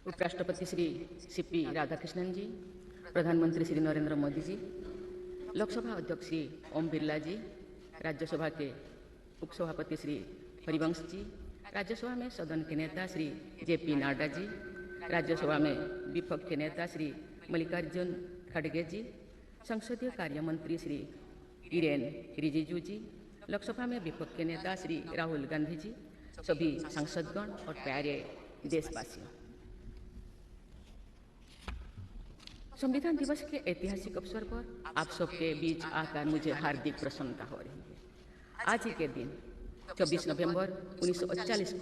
उपराष्ट्रपति श्री सीपी राधाकृष्णन जी, प्रधानमंत्री श्री नरेंद्र मोदी जी, लोकसभा अध्यक्ष श्री ओम बिरला जी, राज्यसभा के उपसभापति श्री हरिवंश जी, राज्यसभा में सदन के नेता श्री जेपी नड्डा जी, राज्यसभा में विपक्ष के नेता श्री मल्लिकार्जुन खड़गे जी, संसदीय कार्य मंत्री श्री किरेन रिजिजू जी, लोकसभा में विपक्ष के नेता श्री राहुल गांधी जी, सभी सांसदगण और प्यारे देशवासियों, संविधान दिवस के ऐतिहासिक अवसर पर आप सबके बीच आकर मुझे हार्दिक प्रसन्नता हो रही है। आज ही के दिन 24 नवंबर 1949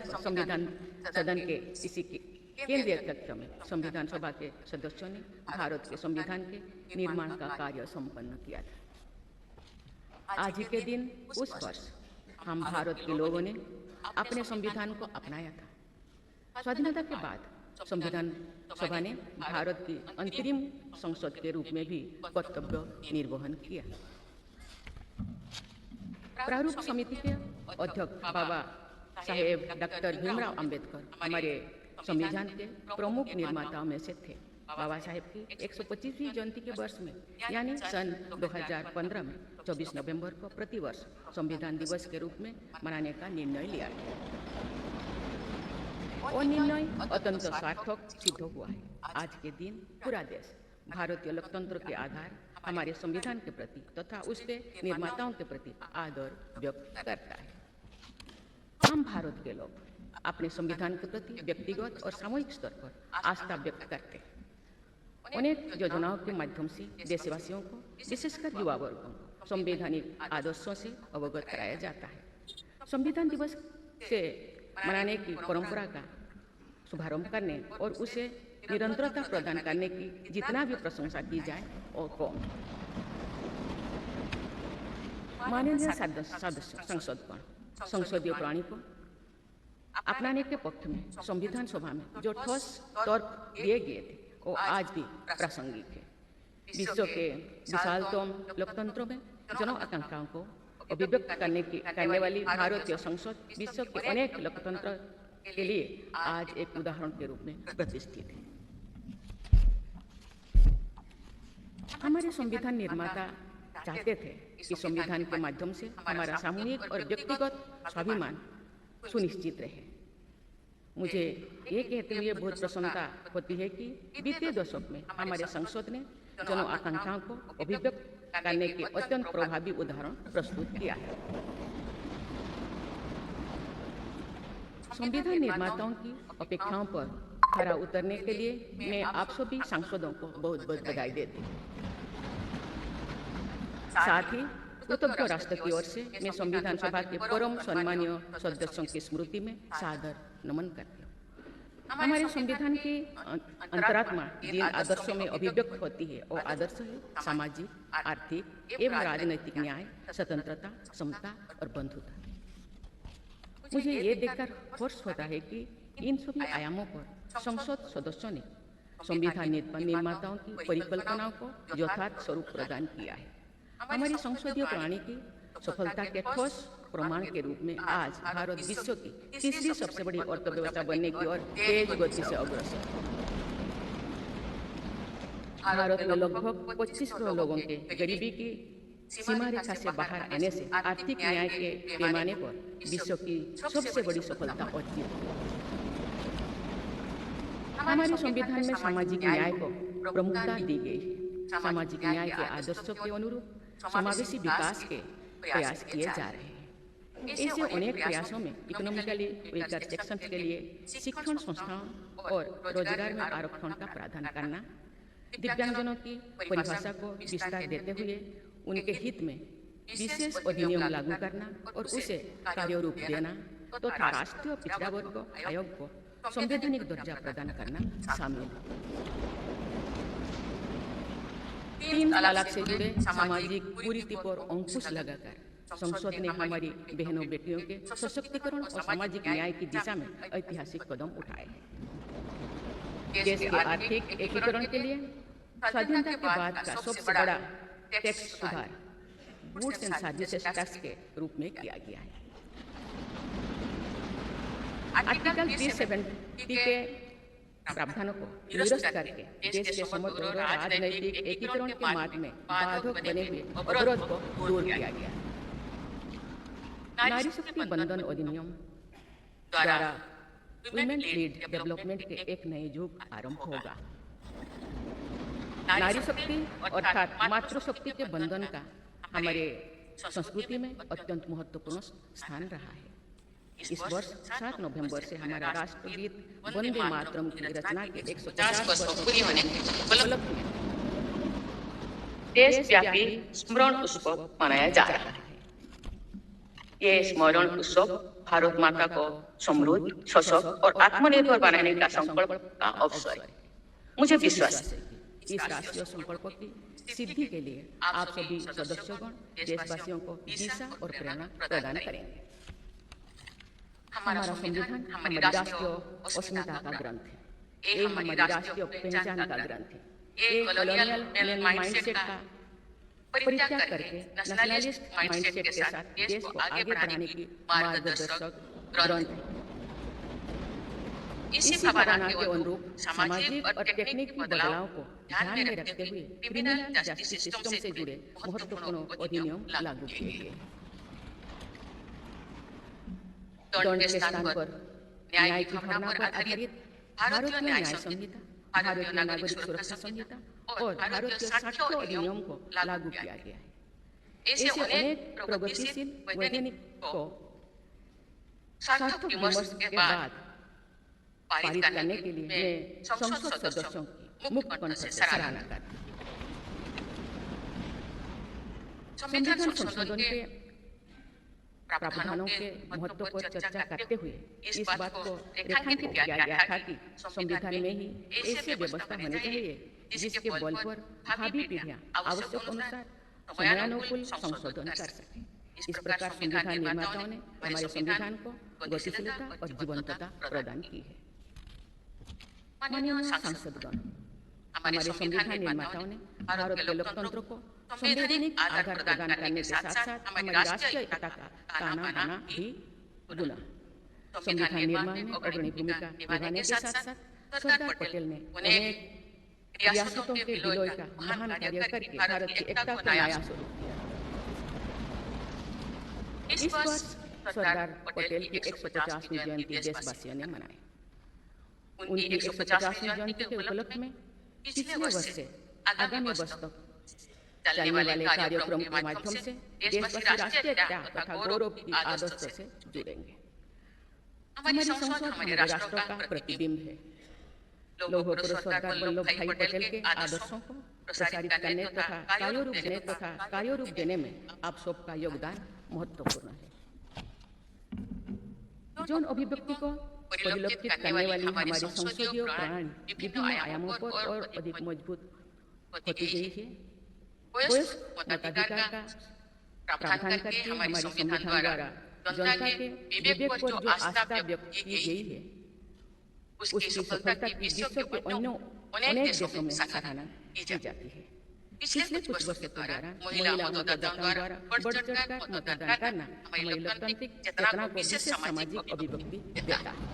को संविधान सदन के इसी केंद्रीय कक्ष में संविधान सभा के सदस्यों ने भारत के संविधान के निर्माण का कार्य संपन्न किया था। आज ही के दिन उस वर्ष हम भारत के लोगों ने अपने संविधान को अपनाया था। स्वाधीनता के बाद संविधान सभा ने भारत की अंतरिम संसद के रूप में भी कर्तव्य निर्वहन किया। प्रारूप समिति के अध्यक्ष बाबा साहेब डॉक्टर भीमराव अंबेडकर हमारे संविधान के प्रमुख निर्माताओं में से थे। बाबा साहेब की 125वीं जयंती के वर्ष में यानी सन 2015 में 24 नवंबर को प्रतिवर्ष संविधान दिवस के रूप में मनाने का निर्णय लिया गया और निर्णय अत्यंत सार्थक सिद्ध हुआ है। आज के दिन पूरा देश भारतीय लोकतंत्र के आधार हमारे संविधान के प्रति तथा उसके निर्माताओं के प्रति आदर व्यक्त करता है। हम भारत के लोग अपने संविधान के प्रति व्यक्तिगत और सामूहिक स्तर पर आस्था व्यक्त करते हैं। अनेक योजनाओं के माध्यम से देशवासियों को विशेषकर युवा वर्ग को संवैधानिक आदर्शों से अवगत कराया जाता है। संविधान दिवस से मनाने की परंपरा का शुभारंभ करने और उसे निरंतरता प्रदान करने की जितना भी प्रशंसा की जाए और कम। माननीय सदस्य संसदगण संसदीय प्रणाली को अपनाने के पक्ष में संविधान सभा में जो ठोस तर्क दिए गए थे वो आज भी प्रासंगिक है। विश्व के विशालतम लोकतंत्र में जन आकांक्षाओं को अभिव्यक्त करने वाली भारतीय संसद विश्व के अनेक लोकतंत्र के लिए आज एक उदाहरण के रूप में प्रतिष्ठित है। हमारे संविधान निर्माता चाहते थे कि संविधान के माध्यम से हमारा सामूहिक और व्यक्तिगत स्वाभिमान सुनिश्चित रहे। मुझे ये कहते हुए बहुत प्रसन्नता होती है कि बीते दशक में हमारे संसद ने जन आकांक्षाओं को अभिव्यक्त करने के अत्यंत प्रभावी उदाहरण प्रस्तुत किया है। संविधान निर्माताओं की अपेक्षाओं पर खरा उतरने के लिए मैं आप सभी सांसदों को बहुत बहुत बधाई देती हूँ। साथ ही कृतज्ञ राष्ट्र की ओर से मैं संविधान सभा के परम सम्मानीय सदस्यों की स्मृति में सादर नमन करती हूँ। हमारे संविधान की अंतरात्मा जिन आदर्शों में अभिव्यक्त होती है वो आदर्श है सामाजिक, आर्थिक एवं राजनैतिक न्याय, स्वतंत्रता, समता और बंधुता। मुझे ये देखकर हर्ष होता है कि इन सभी आयामों पर संसद सदस्यों ने संविधान निर्माताओं की परिकल्पनाओं को यथार्थ स्वरूप प्रदान किया है। हमारी संसदीय प्रणाली की सफलता के ठोस प्रमाण के रूप में आज भारत विश्व की तीसरी सबसे बड़ी अर्थव्यवस्था बनने की ओर तेज गति से अग्रसर है। भारत में लगभग 25 करोड़ लोगों के गरीबी की सीमा रेखा से बाहर आने से आर्थिक न्याय के पैमाने पर विश्व की सबसे बड़ी सफलता अर्जित है। हमारे संविधान में सामाजिक न्याय को प्रमुखता दी गई है। सामाजिक न्याय के आदर्शों के अनुरूप समावेशी विकास के प्रयास किए जा रहे हैं। ऐसे अनेक प्रयासों में इकोनॉमिकली वीकर सेक्शंस के लिए शिक्षण संस्थाओं और रोजगार में आरक्षण का प्रावधान करना, दिव्यांगजनों की परिभाषा को विस्तार देते हुए उनके हित में विशेष अधिनियम लागू करना और उसे कार्यरूप देना तथा राष्ट्रीय पिछड़ा वर्ग आयोग को संवैधानिक दर्जा प्रदान करना शामिल है। 3 तलाक से जुड़े सामाजिक कुरीति पर अंकुश लगाकर संसद ने हमारी बहनों बेटियों के सशक्तिकरण और सामाजिक न्याय की दिशा में ऐतिहासिक कदम उठाए हैं। देश के आर्थिक एकीकरण के लिए स्वाधीनता के बाद का सबसे बड़ा टैक्स सुधार गुड्स एंड सर्विसेज टैक्स के रूप में किया गया है। आर्टिकल 370 के प्रावधानों को निरस्त करके देश के समग्र राजनैतिक एकीकरण के मार्ग में बाधक बने हुए अवरोध को दूर किया गया। नारी शक्ति बंधन अधिनियम द्वारा वुमेन लीड डेवलपमेंट के एक नए युग आरंभ होगा। नारी शक्ति अर्थात मातृशक्ति के बंधन का हमारे संस्कृति में अत्यंत महत्वपूर्ण स्थान रहा है। इस वर्ष 7 नवंबर से हमारा राष्ट्रगीत वंदे मातरम की रचना के 150 वर्ष पूरी होने के उपलक्ष्य में देशव्यापी स्मरण उत्सव मनाया जा रहा है। ये स्मरण उत्सव भारत माता को समृद्ध, सशक्त और आत्मनिर्भर बनाने का संकल्प का अवसर है। मुझे विश्वास है कि इस राष्ट्रीय संकल्प की सिद्धि के लिए आप सभी सदस्यगण देशवासियों को दिशा और प्रेरणा प्रदान करेंगे। हमारा संविधान हमारी राष्ट्रीय अस्मिता का ग्रंथ है। ये हमारी राष्ट्रीय पहचान का ग्रंथ है। ये कॉलोनियल माइंडसेट का परित्याग करके नेशनलिस्ट माइंडसेट के साथ देश को आगे बढ़ाने की मार्गदर्शक ग्रंथ है। इसी भावना के अनुरूप सामाजिक और तकनीकी बदलाव को ध्यान में रखते हुए क्रिमिनल जस्टिस सिस्टम से जुड़े महत्वपूर्ण अधिनियम लागू किए गए। दंड के स्थान पर न्याय की भावना पर आधारित भारतीय न्याय संहिता, भारतीय नागरिक सुरक्षा संहिता और भारतीय साक्ष्य अधिनियम को लागू किया गया है। ऐसे अनेक प्रगतिशील वैज्ञानिक को सार्थक विमर्श के बाद पारित करने के लिए मैं संसद सदस्यों की मुक्त कंठ से सराहना करती हूँ। संविधान संशोधन के प्रावधानों के महत्व पर चर्चा करते हुए इस बात को रेखांकित किया गया था कि संविधान में ही ऐसी व्यवस्था होनी चाहिए जिसके बल पर भावी पीढ़ियां आवश्यक अनुसार समयानुकूल संशोधन कर सकें। इस प्रकार संविधान निर्माताओं ने हमारे संविधान को गतिशीलता और जीवंतता प्रदान की है। माननीय सांसदगण, हमारे संविधान निर्माताओं ने भारत के लोकतंत्र को संवैधानिक आधार प्रदान करने के साथ साथ हमारी राष्ट्रीय एकता का ताना बाना भी बुना। संविधान निर्माण में अग्रणी भूमिका निभाने के साथ साथ सरदार पटेल ने अनेक रियासतों के विलय का महान कार्य करके भारत की एकता को नया स्वरूप दिया। इस वर्ष सरदार पटेल की 150वीं जयंती देशवासियों ने मनाई। उनकी 150वीं जयंती के उपलक्ष्य में पिछले वर्ष से आगामी वर्ष तक चलने वाले कार्यक्रम के माध्यम से देशवासी राष्ट्रीय एकता तथा गौरव की आदर्श से जुड़ेंगे। हमारी संसद हमारे राष्ट्र का प्रतिबिंब है। लौह पुरुष सरदार वल्लभ भाई पटेल के आदर्शों को प्रसारित करने तथा कार्यरूप देने में आप सबका योगदान महत्वपूर्ण है। जौन अभिव्यक्ति को परिलक्षित करने वाली हमारी संसदीय प्रणाली विभिन्न आयामों पर और अधिक मजबूत होती गई है। वयस्क मताधिकार का प्रावधान करके हमारे संविधान द्वारा जनता के विवेक पर जो आस्था व्यक्त की गई है, उसकी सफलता की विश्व के अन्य अनेक देशों में सराहना की जाती है। पिछले कुछ वर्षों के दौरान महिला मतदाताओं द्वारा बढ़ चढ़कर मतदान करना हमारी लोकतांत्रिक चेतना को विशेष सामाजिक अभिव्यक्ति देता है।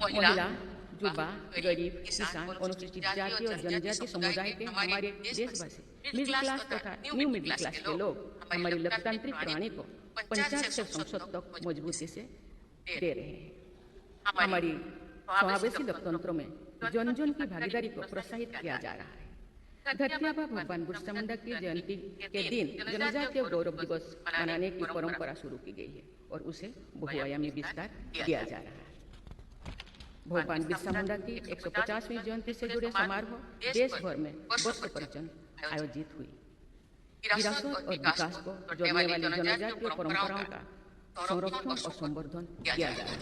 महिला, युवा, गरीब, किसान, अनुसूचित जाति और जनजाति समुदाय के हमारे देशवासी मिडिल क्लास तथा न्यू मिडिल क्लास के लोग हमारी लोकतांत्रिक प्रणाली को पंचायत से संसद तक मजबूती से दे रहे हैं। हमारी समावेशी लोकतंत्र में जन जन की भागीदारी को प्रोत्साहित किया जा रहा है। धरती आबा भगवान बिरसा मुंडा की जयंती के दिन जनजातीय गौरव दिवस मनाने की परंपरा शुरू की गई है और उसे बहुआयामी विस्तार किया जा रहा है। भगवान बिरसा मुंडा की 150वीं जयंती से जुड़े समारोह देश भर में वर्ष पर्यंत आयोजित हुई। विरासत और विकास को जोड़ने वाली जनजातीय परंपराओं का संरक्षण और संवर्धन किया जा रहा है।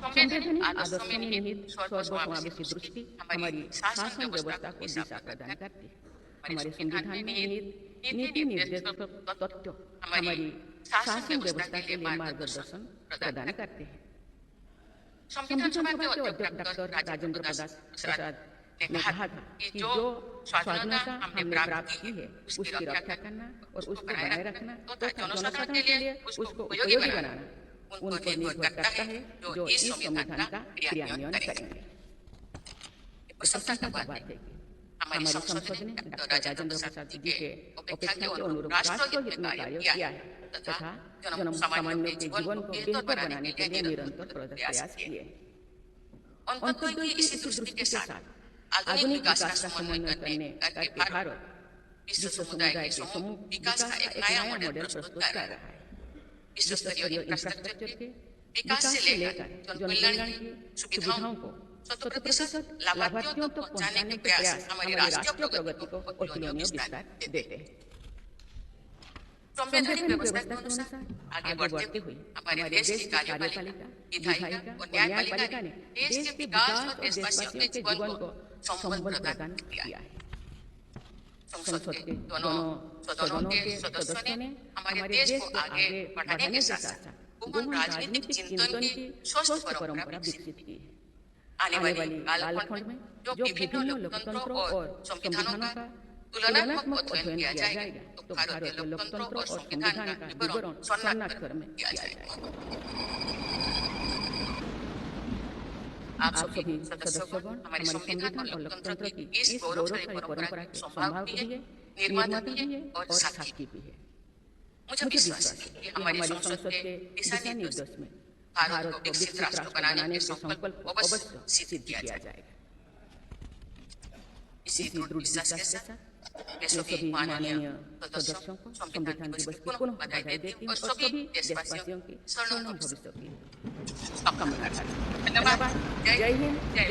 संवैधानिक आदर्शों में निहित सर्वसमावेशी दृष्टि हमारी शासन व्यवस्था को दिशा प्रदान करती है। हमारे संविधान में निहित नीति निर्देशक तत्व हमारी शासन व्यवस्था के लिए मार्गदर्शन प्रदान करते हैं। संविधान सभा के अध्यक्ष डॉक्टर राजेंद्र प्रसाद ने कहा था कि जो स्वाधीनता हमने प्राप्त की है उसकी रक्षा करना और उसको बनाए रखना तथा जनसाधारण के लिए उसको उपयोगी बनाना उन पर निर्भर करता है जो इस संविधान का क्रियान्वयन करेंगे। प्रसन्नता की बात है कि हमारी संसद ने डॉक्टर राजेंद्र प्रसाद जी के अपेक्षा के अनुरूप राष्ट्रहित में कार्य किया है तथा जन सामान्यों के जीवन को बेहतर बनाने के लिए निरंतर प्रयास किए। अंत्योदय की इसी दृष्टि के साथ आधुनिक विकास का समन्वय करके भारत विश्व समुदाय के समूह विकास का एक नया मॉडल प्रस्तुत कर रहा है। विश्व स्तरीय इंफ्रास्ट्रक्चर के विकास से लेकर जन कल्याण की सुविधाओं को 100% लाभार्थियों तक पहुंचाने के प्रयास हमारी राष्ट्रीय प्रगति को अतुलनीय विस्तार देते हैं। संवैधानिक व्यवस्था के अनुसार आगे बढ़ते हुए हमारे देश की कार्यपालिका, विधायिका और न्यायपालिका ने देश के विकास और देशवासियों के जीवन को संबल प्रदान किया है। संसद के दोनों सदनों के सदस्यों ने हमारे देश को आगे बढ़ाने के साथ साथ गहन राजनीतिक चिंतन की स्वस्थ परंपरा विकसित की है। आने वाली कालखंड में जो विभिन्न लोकतंत्रों और संविधानों का तुलनात्मक अध्ययन किया जाएगा तो भारतीय लोकतंत्र और संविधान का विवरण स्वर्णाक्षर में किया जाएगा। आप सभी सदस्यगण हमारे संविधान और लोकतंत्र की इस गौरवशाली परंपरा के संभावक भी है, निर्माता भी है और साक्षी भी है। मुझे विश्वास है कि हमारी संसद के दिशा निर्देश में भारत को विकसित राष्ट्र बनाने के संकल्प को अवश्य सिद्ध किया जाएगा। इसी दृढ़ विश्वास के साथ मैं सभी माननीय सदस्यों को संविधान दिवस की पुनः बधाई देती हूँ और सभी देशवासियों की स्वर्णिम भविष्य की कामना करती हूँ। धन्यवाद। जय हिंद, जय